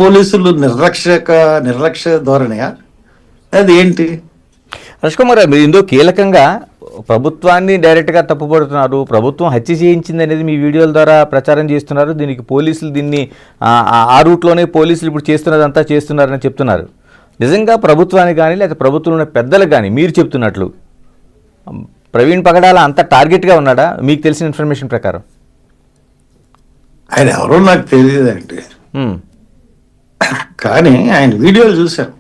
పోలీసులు నిర్లక్ష్య ధోరణియా అది ఏంటి? హర్ష్ కుమార్ గారు, మీరు ఇందులో కీలకంగా ప్రభుత్వాన్ని డైరెక్ట్గా తప్పుపడుతున్నారు. ప్రభుత్వం హత్య చేయించింది అనేది మీ వీడియోల ద్వారా ప్రచారం చేస్తున్నారు. దీనికి పోలీసులు దీన్ని ఆ రూట్లోనే పోలీసులు ఇప్పుడు చేస్తున్నదంతా చేస్తున్నారని చెప్తున్నారు. నిజంగా ప్రభుత్వానికి కానీ లేకపోతే ప్రభుత్వంలో ఉన్న పెద్దలకు కానీ మీరు చెప్తున్నట్లు ప్రవీణ్ పగడాల అంత టార్గెట్గా ఉన్నాడా మీకు తెలిసిన ఇన్ఫర్మేషన్ ప్రకారం? ఆయన ఎవరో నాకు తెలియదండి, కానీ ఆయన వీడియోలు చూశాను.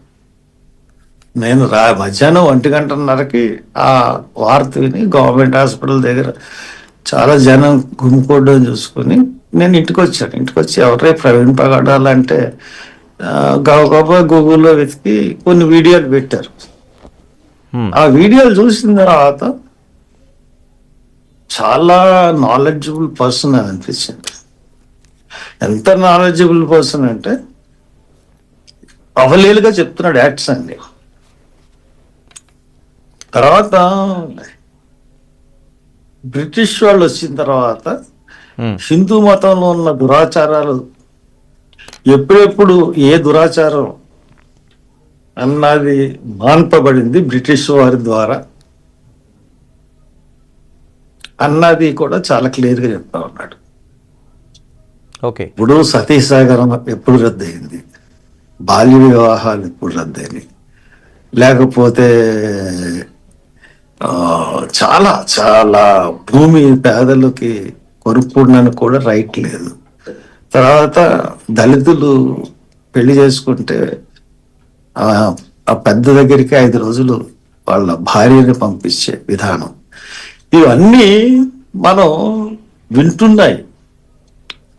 నేను మధ్యాహ్నం 1:30కి ఆ వార్త విని గవర్నమెంట్ హాస్పిటల్ దగ్గర చాలా జనం గుమికూడడం చూసుకుని నేను ఇంటికి వచ్చి ఎవరే ప్రవీణ్ పగడాల అంటే గబగబా గూగుల్లో వెతికి కొన్ని వీడియోలు పెట్టారు. ఆ వీడియోలు చూసిన తర్వాత చాలా నాలెడ్జబుల్ పర్సన్ అని అనిపించింది. ఎంత నాలెడ్జబుల్ పర్సన్ అంటే అవలీలుగా చెప్తున్నాడు యాక్ట్స్ అండి. తర్వాత బ్రిటిష్ వాళ్ళు వచ్చిన తర్వాత హిందూ మతంలో ఉన్న దురాచారాలు ఎప్పుడెప్పుడు ఏ దురాచారం అన్నది మాన్పబడింది బ్రిటిష్ వారి ద్వారా అన్నది కూడా చాలా క్లియర్గా చెప్తా ఉన్నాడు. ఓకే, ఇప్పుడు సతీసాగరం ఎప్పుడు రద్దయింది, బాల్య వివాహాలు ఎప్పుడు రద్దయినాయి, లేకపోతే చాలా చాలా భూమి పేదలకి కొనుక్కోవడానికి కూడా రైట్ లేదు. తర్వాత దళితులు పెళ్లి చేసుకుంటే ఆ పెద్ద దగ్గరికి 5 రోజులు వాళ్ళ భార్యని పంపించే విధానం, ఇవన్నీ మనం వింటున్నాయి.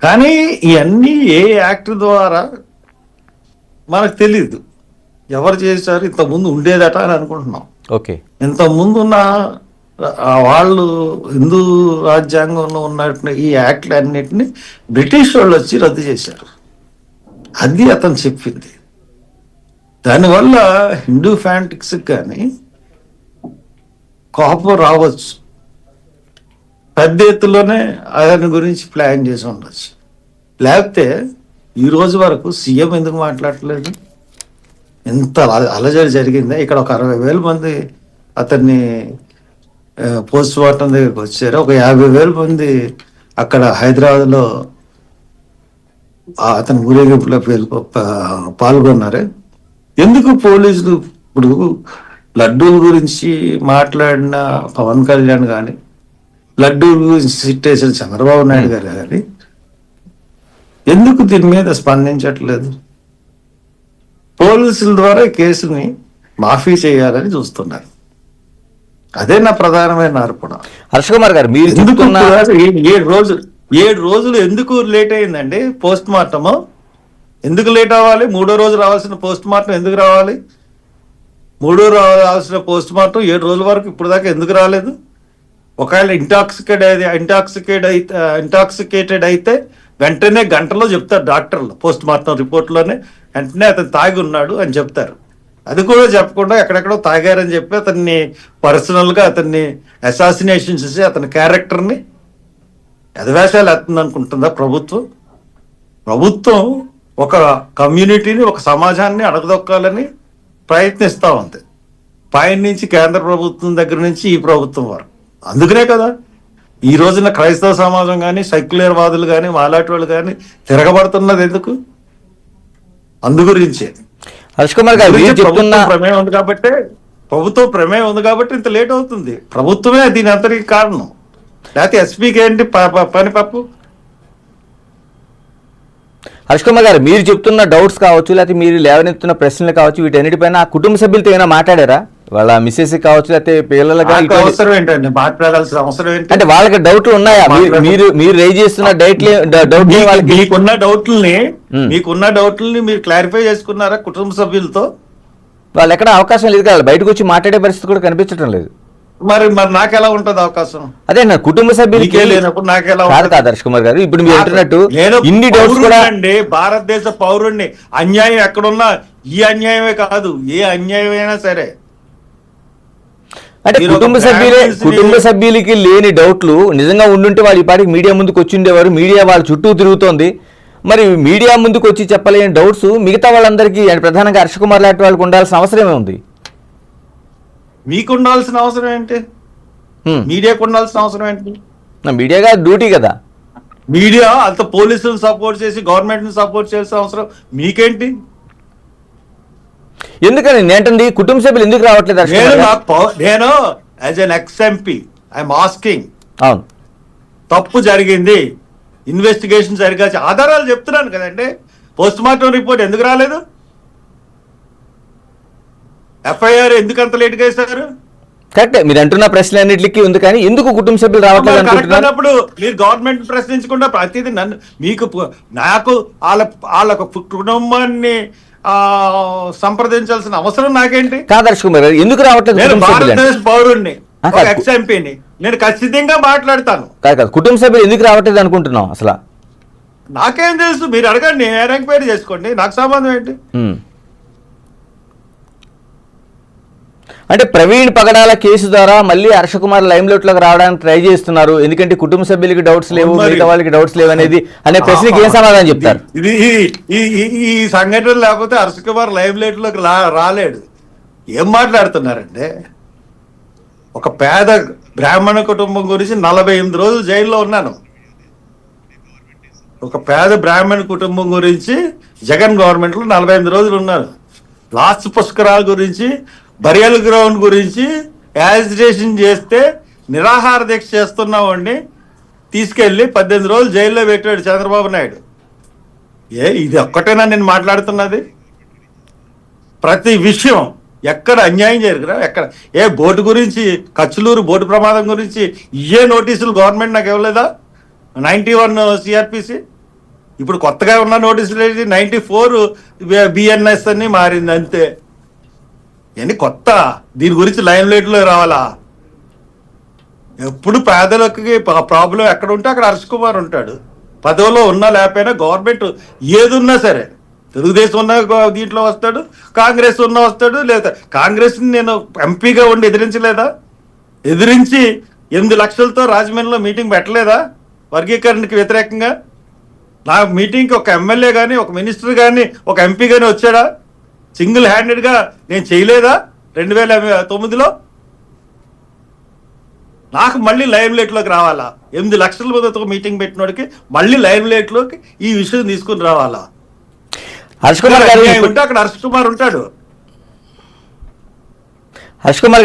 కానీ ఇవన్నీ ఏ యాక్ట్ ద్వారా మనకు తెలీదు, ఎవరు చేశారు, ఇంతకుముందు ఉండేదట అని అనుకుంటున్నాం. ఓకే, ఇంతకుముందు ఉన్న వాళ్ళు హిందూ రాజ్యాంగంలో ఉన్నట్టు ఈ యాక్ట్లు అన్నిటిని బ్రిటిష్ వాళ్ళు వచ్చి రద్దు చేశారు. అది అతను చెప్పింది. దానివల్ల హిందూ ఫ్యాన్టిక్స్ కానీ కోపం రావచ్చు, పెద్ద ఎత్తులోనే ఆయన గురించి ప్లాన్ చేసి ఉండొచ్చు. లేకపోతే ఈ రోజు వరకు సీఎం ఎందుకు మాట్లాడలేదు? ఎంత అలజడి జరిగిందా? ఇక్కడ ఒక 60,000 మంది అతన్ని పోస్ట్ మార్టం దగ్గరికి వచ్చారు. ఒక 50,000 మంది అక్కడ హైదరాబాద్లో అతని ఊరేగింపులో పాల్గొన్నారే. ఎందుకు పోలీసులు ఇప్పుడు లడ్డూల గురించి మాట్లాడిన పవన్ కళ్యాణ్ కానీ, లడ్డూల గురించి సిట్టేసిన చంద్రబాబు నాయుడు గారు కానీ ఎందుకు దీని మీద స్పందించట్లేదు? పోలీసుల ద్వారా కేసుని మాఫీ చేయాలని చూస్తున్నారు. అదే నా ప్రధానమైన ఆరోపణ. హర్ష్ కుమార్ గారు, మీరు 7 రోజులు ఎందుకు లేట్ అయిందండి పోస్ట్ మార్టము? ఎందుకు లేట్ అవ్వాలి? 3వ రోజు రావాల్సిన పోస్ట్ మార్టం ఎందుకు రావాలి? 3వ రోజు రావాల్సిన పోస్ట్ మార్టం 7 రోజుల వరకు ఇప్పుడు దాకా ఎందుకు రాలేదు? ఒకవేళ ఇంటాక్సికేటెడ్ అయితే వెంటనే గంటలో చెప్తారు డాక్టర్లు, పోస్ట్ మార్టం రిపోర్ట్లోనే వెంటనే అతను తాగి ఉన్నాడు అని చెప్తారు. అది కూడా చెప్పకుండా ఎక్కడెక్కడో తాగారని చెప్పి అతన్ని పర్సనల్గా అతన్ని అసాసినేషన్ చేసి అతని క్యారెక్టర్ని ఎదవేశాలు ఎత్తుంది అనుకుంటుందా ప్రభుత్వం ఒక కమ్యూనిటీని, ఒక సమాజాన్ని అడగదొక్కాలని ప్రయత్నిస్తూ ఉంది, పైన నుంచి కేంద్ర ప్రభుత్వం దగ్గర నుంచి ఈ ప్రభుత్వం వరకు. అందుకనే కదా ఈ రోజున క్రైస్తవ సమాజం కానీ, సెక్యులర్ వాదులు కానీ, మాలాటి వాళ్ళు కానీ తిరగబడుతున్నది ఎందుకు? అందుగురించే. హర్ష్ కుమార్ గారు, ప్రమేయం ఉంది కాబట్టి, ప్రభుత్వం ప్రమేయం ఉంది కాబట్టి ఇంత లేట్ అవుతుంది. ప్రభుత్వమే దీని అంతటికి కారణం. లేకపోతే ఎస్పీకి ఏంటి పని పప్పు? హర్ష్ కుమార్ గారు, మీరు చెప్తున్న డౌట్స్ కావచ్చు, లేకపోతే మీరు లేవనెత్తున్న ప్రశ్నలు కావచ్చు, వీటన్నిటిపైన ఆ కుటుంబ సభ్యులతో ఏమైనా మాట్లాడారా? వాళ్ళ మిస్సెస్ కావచ్చు, లేకపోతే పిల్లలు అవసరం ఏంటండి మాట్లాడాల్సిన అవసరం ఏంటి? అంటే వాళ్ళకి డౌట్లు ఉన్నాయా? మీరు రైజ్ చేస్తున్న మీకున్న డౌట్లని మీరు క్లారిఫై చేసుకున్నారా కుటుంబ సభ్యులతో? వాళ్ళు ఎక్కడ అవకాశం లేదు కదా, బయటకు వచ్చి మాట్లాడే పరిస్థితి కూడా కనిపించడం లేదు. మరి నాకెలా ఉంటది అవకాశం? అదే నా కుటుంబ సభ్యులకే లేనప్పుడు నాకెలా కాదు హర్ష్ కుమార్ గారు, ఇప్పుడు మీరు అంటున్నట్టు ఇన్ని డౌట్స్ కూడా అండి. భారతదేశ పౌరుణ్ణి అన్యాయం ఎక్కడున్నా, ఈ అన్యాయమే కాదు ఏ అన్యాయం అయినా సరే, అంటే కుటుంబ సభ్యులకి లేని డౌట్లు నిజంగా ఉండుంటే వాళ్ళు ఈ పాటికి మీడియా ముందుకు వచ్చి ఉండేవారు. మీడియా వాళ్ళ చుట్టూ తిరుగుతోంది, మరి మీడియా ముందుకు వచ్చి చెప్పలేని డౌట్స్ మిగతా వాళ్ళందరికీ ప్రధానంగా హర్ష కుమార్ లాంటి వాళ్ళకి ఉండాల్సిన అవసరమే ఉంది. మీకు ఉండాల్సిన అవసరం ఏంటి? మీడియాకు ఉండాల్సిన అవసరం ఏంటి? మీడియాగా డ్యూటీ కదా. మీడియా అంత పోలీసులను సపోర్ట్ చేసి గవర్నమెంట్ ని సపోర్ట్ చేయాల్సిన అవసరం మీకేంటి? ఎందుకని నేంటండి కుటుంబ సభ్యులు ఎందుకు రావట్లేదు హర్ష కుమార్ గారు? నేను as N ex MP I'm asking. అవును, తప్పు జరిగింది, ఇన్వెస్టిగేషన్ సరిగా ఆధారాలు చెప్తున్నాను కదండి. పోస్ట్ మార్టం రిపోర్ట్ ఎందుకు రాలేదు? ఎఫ్ఐఆర్ ఎందుకు అంత లేట్ గా ఇస్తారు? కరెక్టే మీరు అంటున్న ప్రశ్నలన్నింటికి ఉంది, కానీ ఎందుకు కుటుంబ సభ్యులు రావట్లేదు అనుకుంటున్నారు? అన్నప్పుడు మీరు గవర్నమెంట్ ప్రశ్నించకుండా ప్రతిదీ నన్ను నాకు వాళ్ళ కుటుంబాన్ని సంప్రదించాల్సిన అవసరం నాకేంటి? కాదు హర్ష కుమార్ గారు, ఎందుకు రావట్లేదు నేను కుటుంబ సభ్యులు? భారతదేశ పౌరుణ్ణి, ఎక్స్ ఎంపీని, నేను ఖచ్చితంగా మాట్లాడతాను. కాదు కుటుంబ సభ్యులు ఎందుకు రావట్లేదు అనుకుంటున్నాం అసలు? నాకేం తెలుసు, మీరు అడగండి, నేను ఎంక్వైరీ చేసుకోండి, నాకు సంబంధం ఏంటి? అంటే ప్రవీణ్ పగడాల కేసు ద్వారా మళ్ళీ హర్ష కుమార్ లైమ్ లైట్ లోకి రావడానికి ట్రై చేస్తున్నారు, ఎందుకంటే కుటుంబ సభ్యులకి డౌట్స్ లేవు, మిగతా వాళ్ళకి డౌట్స్ లేవు అనేది అనే ప్రశ్నకి ఏం సమాధానం చెప్తారు? ఇది ఈ సంఘటన లేకపోతే హర్ష కుమార్ లైమ్ లైట్ లోకి రాలేడు. ఏం మాట్లాడుతున్నారంటే, ఒక పేద బ్రాహ్మణ కుటుంబం గురించి 48 రోజులు జైల్లో ఉన్నాను. ఒక పేద బ్రాహ్మణ కుటుంబం గురించి జగన్ గవర్నమెంట్ లో 48 రోజులు ఉన్నారు. లాస్ట్ పుష్కరాల గురించి, బరియల్ గ్రౌండ్ గురించి యాజిటేషన్ చేస్తే నిరాహార దీక్ష చేస్తున్నామండి తీసుకెళ్లి 18 రోజులు జైల్లో పెట్టాడు చంద్రబాబు నాయుడు. ఇది ఒక్కటేనా నేను మాట్లాడుతున్నది? ప్రతి విషయం ఎక్కడ అన్యాయం జరిగినా, ఎక్కడ బోటు గురించి, కచ్చులూరు బోటు ప్రమాదం గురించి నోటీసులు గవర్నమెంట్ నాకు ఇవ్వలేదా? 91 సిఆర్పిసి, ఇప్పుడు కొత్తగా ఉన్న నోటీసులు 94 బిఎన్ఎస్ అని మారింది అంతే. ఇవన్నీ కొత్త, దీని గురించి లైమ్ లైట్ లో రావాలా? ఎప్పుడు పేదలకి ప్రాబ్లం ఎక్కడ ఉంటే అక్కడ హర్ష కుమార్ ఉంటాడు. పదవిలో ఉన్నా లేకపోయినా గవర్నమెంట్ ఏది ఉన్నా సరే, తెలుగుదేశం ఉన్న దీంట్లో వస్తాడు, కాంగ్రెస్ ఉన్న వస్తాడు. లేదా కాంగ్రెస్ నేను ఎంపీగా ఉండి ఎదిరించలేదా? ఎదిరించి 8 లక్షలతో రాజమండ్రిలో మీటింగ్ పెట్టలేదా వర్గీకరణకి వ్యతిరేకంగా? నా మీటింగ్కి ఒక ఎమ్మెల్యే కానీ, ఒక మినిస్టర్ కానీ, ఒక ఎంపీ కానీ వచ్చాడా? సింగిల్ హ్యాండెడ్గా నేను చేయలేదా 2009లో? నాకు మళ్ళీ లైమ్ లైట్లోకి రావాలా? 8 లక్షల మందితో మీటింగ్ పెట్టినోడికి మళ్ళీ లైమ్ లైట్లోకి ఈ విషయం తీసుకుని రావాలా? హర్ష కుమార్ గారు ఉంటే అక్కడ హర్ష కుమార్ ఉంటాడు. హర్ష కుమార్